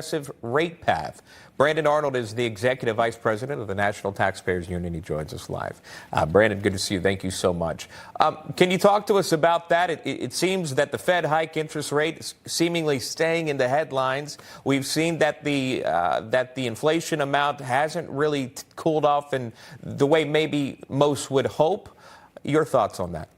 aggressive rate path. Brandon Arnold is the Executive Vice President of the National Taxpayers Union. He joins us live. Brandon, good to see you. Thank you so much. Can you talk to us about that? It seems that the Fed hike interest rate is seemingly staying in the headlines. We've seen that the inflation amount hasn't really cooled off in the way maybe most would hope. Your thoughts on that?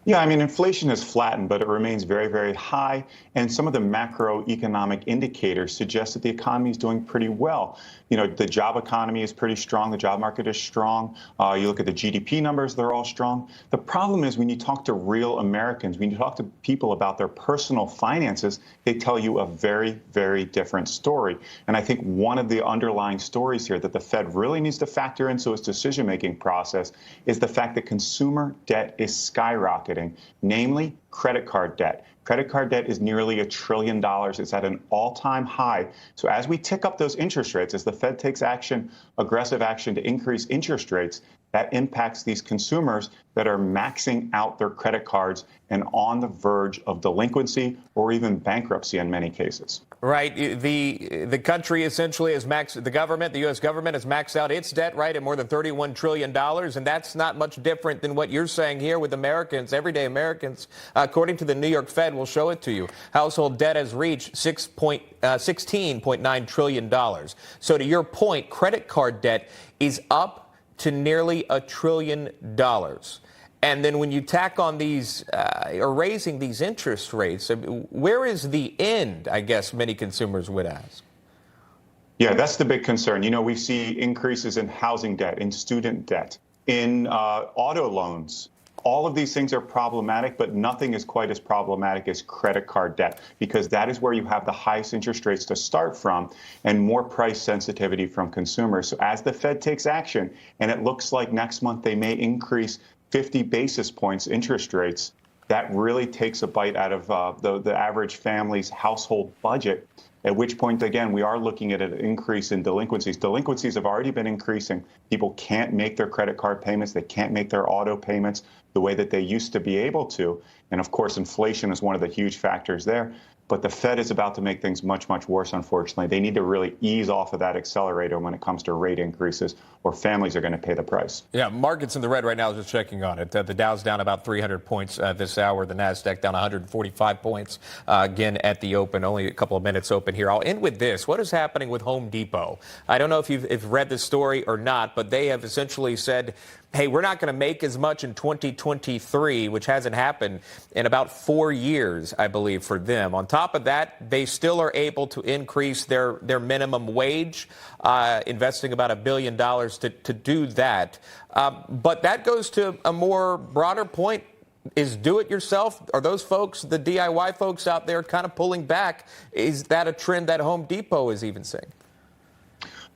Yeah, I mean, inflation has flattened, but it remains very, very high. And some of the macroeconomic indicators suggest that the economy is doing pretty well. You know, the job economy is pretty strong. The job market is strong. You look at the GDP numbers, they're all strong. The problem is when you talk to real Americans, when you talk to people about their personal finances, they tell you a very, very different story. And I think one of the underlying stories here that the Fed really needs to factor into its decision-making process is the fact that consumer debt is skyrocketing, namely credit card debt. Credit card debt is nearly $1 trillion. It's at an all-time high. So as we tick up those interest rates, as the Fed takes action, aggressive action to increase interest rates, that impacts these consumers that are maxing out their credit cards and on the verge of delinquency or even bankruptcy in many cases. Right. The country essentially has the U.S. government has maxed out its debt, right, at more than $31 trillion. And that's not much different than what you're saying here with Americans, everyday Americans. According to the New York Fed, we'll show it to you. Household debt has reached $16.9 trillion. So to your point, credit card debt is up to nearly $1 trillion. And then when you tack on these or raising these interest rates, where is the end, I guess many consumers would ask? Yeah, that's the big concern. You know, we see increases in housing debt, in student debt, in auto loans. All of these things are problematic, but nothing is quite as problematic as credit card debt, because that is where you have the highest interest rates to start from and more price sensitivity from consumers. So as the Fed takes action, and it looks like next month they may increase 50 basis points interest rates, that really takes a bite out of the average family's household budget, at which point, again, we are looking at an increase in delinquencies. Delinquencies have already been increasing. People can't make their credit card payments. They can't make their auto payments the way that they used to be able to. And of course, inflation is one of the huge factors there. But the Fed is about to make things much, much worse, unfortunately. They need to really ease off of that accelerator when it comes to rate increases, or families are going to pay the price. Yeah, market's in the red right now, just checking on it. The Dow's down about 300 points this hour. The NASDAQ down 145 points again at the open. Only a couple of minutes open here. I'll end with this. What is happening with Home Depot? I don't know if you've read this story or not, but they have essentially said, hey, we're not going to make as much in 2023, which hasn't happened in about 4 years, I believe, for them. On top of that, they still are able to increase their minimum wage, investing about $1 billion to do that. But that goes to a more broader point. Is do-it-yourself? Are those folks, the DIY folks out there, kind of pulling back? Is that a trend that Home Depot is even seeing?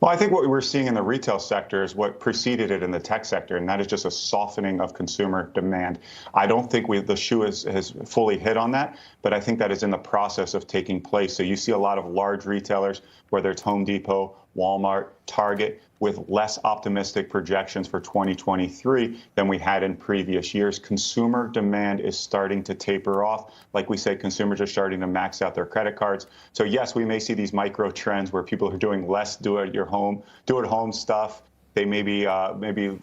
Well, I think what we're seeing in the retail sector is what preceded it in the tech sector, and that is just a softening of consumer demand. I don't think the shoe has fully hit on that, but I think that is in the process of taking place. So you see a lot of large retailers, whether it's Home Depot, Walmart, Target, with less optimistic projections for 2023 than we had in previous years. Consumer demand is starting to taper off. Like we say, consumers are starting to max out their credit cards. So yes, we may see these micro trends where people are doing less do-at-home stuff. They may be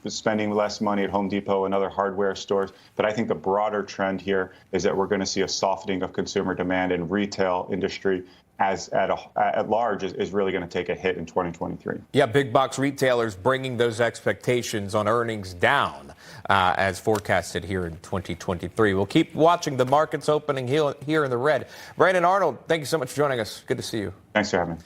spending less money at Home Depot and other hardware stores. But I think the broader trend here is that we're going to see a softening of consumer demand in retail industry at large is really going to take a hit in 2023. Yeah, big box retailers bringing those expectations on earnings down as forecasted here in 2023. We'll keep watching the markets opening here in the red. Brandon Arnold, thank you so much for joining us. Good to see you. Thanks for having me.